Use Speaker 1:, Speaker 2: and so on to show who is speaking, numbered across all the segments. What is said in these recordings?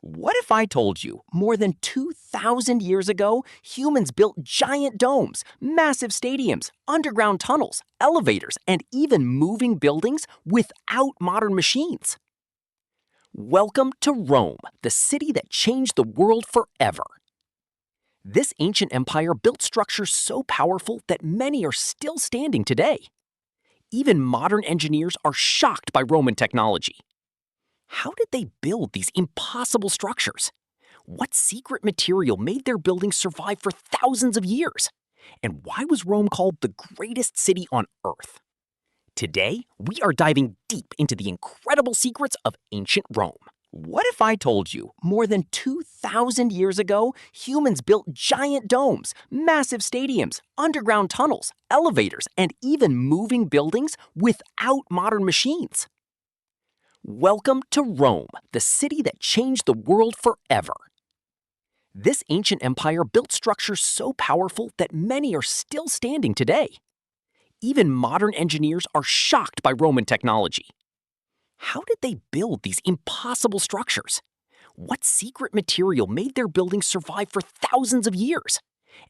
Speaker 1: What if I told you more than 2,000 years ago, humans built giant domes, massive stadiums, underground tunnels, elevators, and even moving buildings without modern machines? Welcome to Rome, the city that changed the world forever. This ancient empire built structures so powerful that many are still standing today. Even modern engineers are shocked by Roman technology. How did they build these impossible structures? What secret material made their buildings survive for thousands of years? And why was Rome called the greatest city on Earth? Today, we are diving deep into the incredible secrets of ancient Rome. What if I told you more than 2,000 years ago, humans built giant domes, massive stadiums, underground tunnels, elevators, and even moving buildings without modern machines? Welcome to Rome, the city that changed the world forever. This ancient empire built structures so powerful that many are still standing today. Even modern engineers are shocked by Roman technology. How did they build these impossible structures? What secret material made their buildings survive for thousands of years?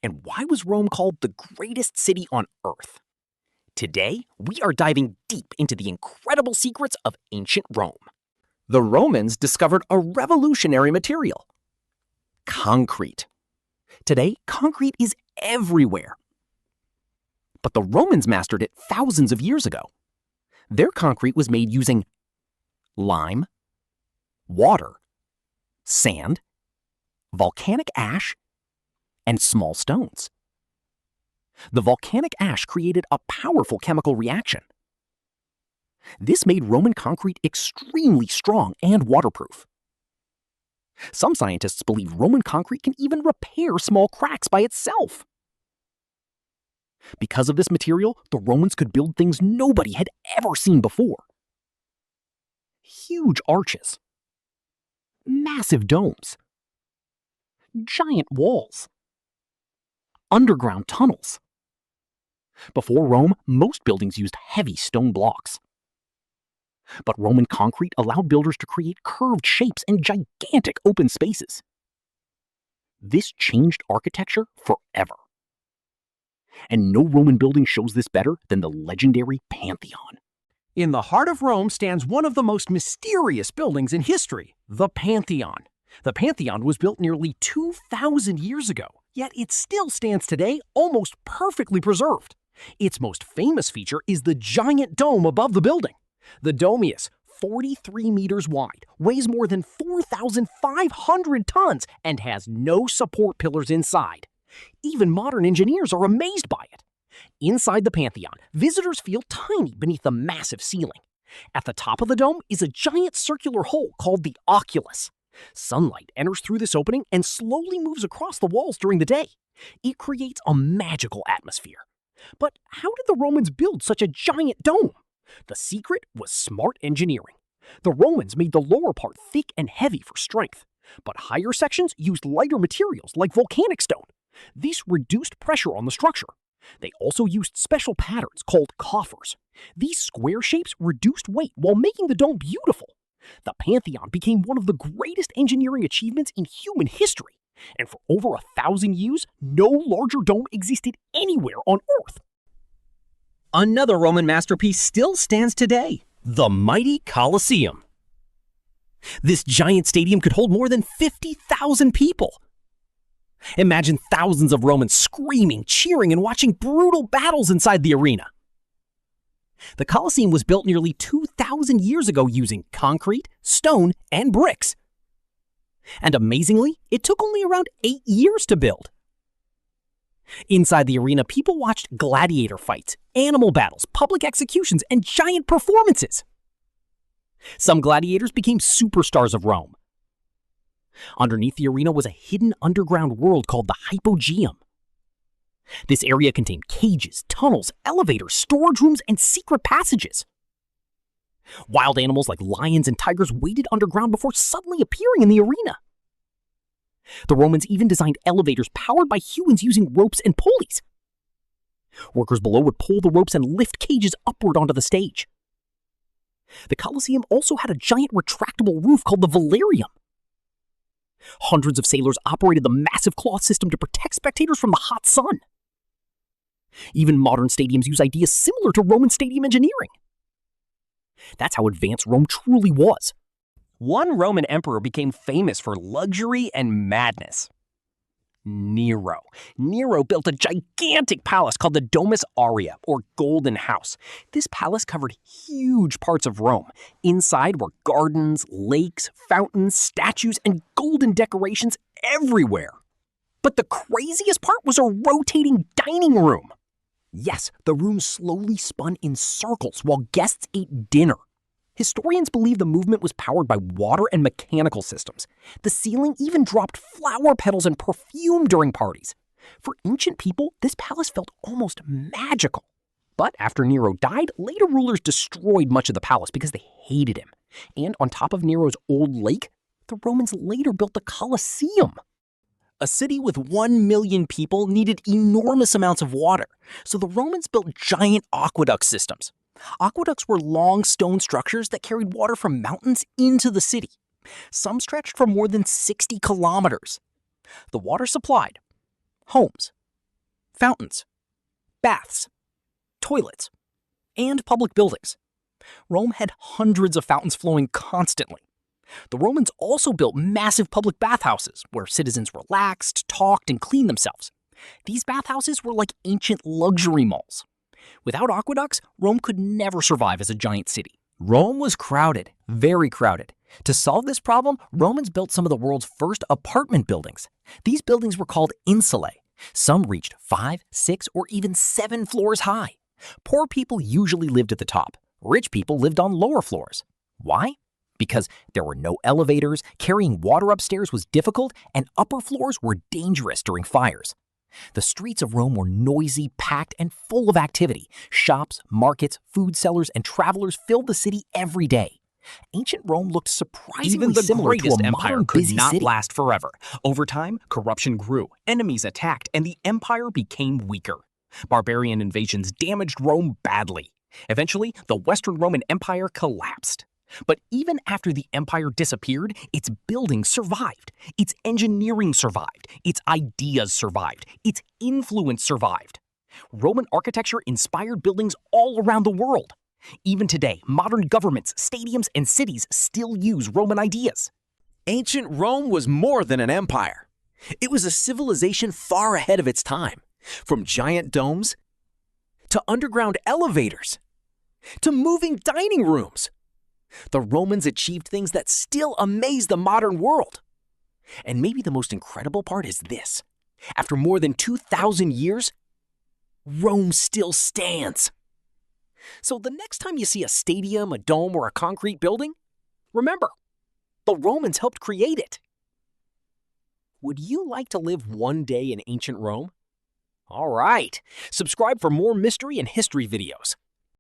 Speaker 1: And why was Rome called the greatest city on Earth? Today, we are diving deep into the incredible secrets of ancient Rome. The Romans discovered a revolutionary material: concrete. Today, concrete is everywhere. But the Romans mastered it thousands of years ago. Their concrete was made using lime, water, sand, volcanic ash, and small stones. The volcanic ash created a powerful chemical reaction. This made Roman concrete extremely strong and waterproof. Some scientists believe Roman concrete can even repair small cracks by itself. Because of this material, the Romans could build things nobody had ever seen before. Huge arches, massive domes, giant walls, underground tunnels. Before Rome, most buildings used heavy stone blocks. But Roman concrete allowed builders to create curved shapes and gigantic open spaces. This changed architecture forever. And no Roman building shows this better than the legendary Pantheon.
Speaker 2: In the heart of Rome stands one of the most mysterious buildings in history, the Pantheon. The Pantheon was built nearly 2,000 years ago, yet it still stands today almost perfectly preserved. Its most famous feature is the giant dome above the building. The dome is 43 meters wide, weighs more than 4,500 tons, and has no support pillars inside. Even modern engineers are amazed by it. Inside the Pantheon, visitors feel tiny beneath the massive ceiling. At the top of the dome is a giant circular hole called the oculus. Sunlight enters through this opening and slowly moves across the walls during the day. It creates a magical atmosphere. But how did the Romans build such a giant dome? The secret was smart engineering. The Romans made the lower part thick and heavy for strength, but higher sections used lighter materials like volcanic stone. This reduced pressure on the structure. They also used special patterns called coffers. These square shapes reduced weight while making the dome beautiful. The Pantheon became one of the greatest engineering achievements in human history, and for over 1,000 years, no larger dome existed anywhere on Earth. Another Roman masterpiece still stands today: the mighty Coliseum. This giant stadium could hold more than 50,000 people. Imagine thousands of Romans screaming, cheering, and watching brutal battles inside the arena. The Coliseum was built nearly 2,000 years ago using concrete, stone, and bricks. And amazingly, it took only around 8 years to build. Inside the arena, people watched gladiator fights, animal battles, public executions, and giant performances. Some gladiators became superstars of Rome. Underneath the arena was a hidden underground world called the Hypogeum. This area contained cages, tunnels, elevators, storage rooms, and secret passages. Wild animals like lions and tigers waited underground before suddenly appearing in the arena. The Romans even designed elevators powered by humans using ropes and pulleys. Workers below would pull the ropes and lift cages upward onto the stage. The Coliseum also had a giant retractable roof called the Valerium. Hundreds of sailors operated the massive cloth system to protect spectators from the hot sun. Even modern stadiums use ideas similar to Roman stadium engineering. That's how advanced Rome truly was.
Speaker 1: One Roman emperor became famous for luxury and madness. Nero. Nero built a gigantic palace called the Domus Aurea, or Golden House. This palace covered huge parts of Rome. Inside were gardens, lakes, fountains, statues, and golden decorations everywhere. But the craziest part was a rotating dining room. Yes, the room slowly spun in circles while guests ate dinner. Historians believe the movement was powered by water and mechanical systems. The ceiling even dropped flower petals and perfume during parties. For ancient people, this palace felt almost magical. But after Nero died, later rulers destroyed much of the palace because they hated him. And on top of Nero's old lake, the Romans later built the Coliseum. A city with 1 million people needed enormous amounts of water, so the Romans built giant aqueduct systems. Aqueducts were long stone structures that carried water from mountains into the city. Some stretched for more than 60 kilometers. The water supplied homes, fountains, baths, toilets, and public buildings. Rome had hundreds of fountains flowing constantly. The Romans also built massive public bathhouses where citizens relaxed, talked, and cleaned themselves. These bathhouses were like ancient luxury malls. Without aqueducts, Rome could never survive as a giant city. Rome was crowded, very crowded. To solve this problem, Romans built some of the world's first apartment buildings. These buildings were called insulae. Some reached 5, 6, or even 7 floors high. Poor people usually lived at the top. Rich people lived on lower floors. Why? Because there were no elevators, carrying water upstairs was difficult, and upper floors were dangerous during fires. The streets of Rome were noisy, packed, and full of activity. Shops, markets, food sellers, and travelers filled the city every day. Ancient Rome looked surprisingly similar to a modern busy city.
Speaker 2: Could not last forever. Over time, corruption grew, enemies attacked, and the empire became weaker. Barbarian invasions damaged Rome badly. Eventually, the Western Roman Empire collapsed. But even after the empire disappeared, its buildings survived, its engineering survived, its ideas survived, its influence survived. Roman architecture inspired buildings all around the world. Even today, modern governments, stadiums, and cities still use Roman ideas.
Speaker 1: Ancient Rome was more than an empire. It was a civilization far ahead of its time. From giant domes, to underground elevators, to moving dining rooms. The Romans achieved things that still amaze the modern world. And maybe the most incredible part is this. After more than 2,000 years, Rome still stands. So the next time you see a stadium, a dome, or a concrete building, remember, the Romans helped create it. Would you like to live one day in ancient Rome? All right, subscribe for more mystery and history videos.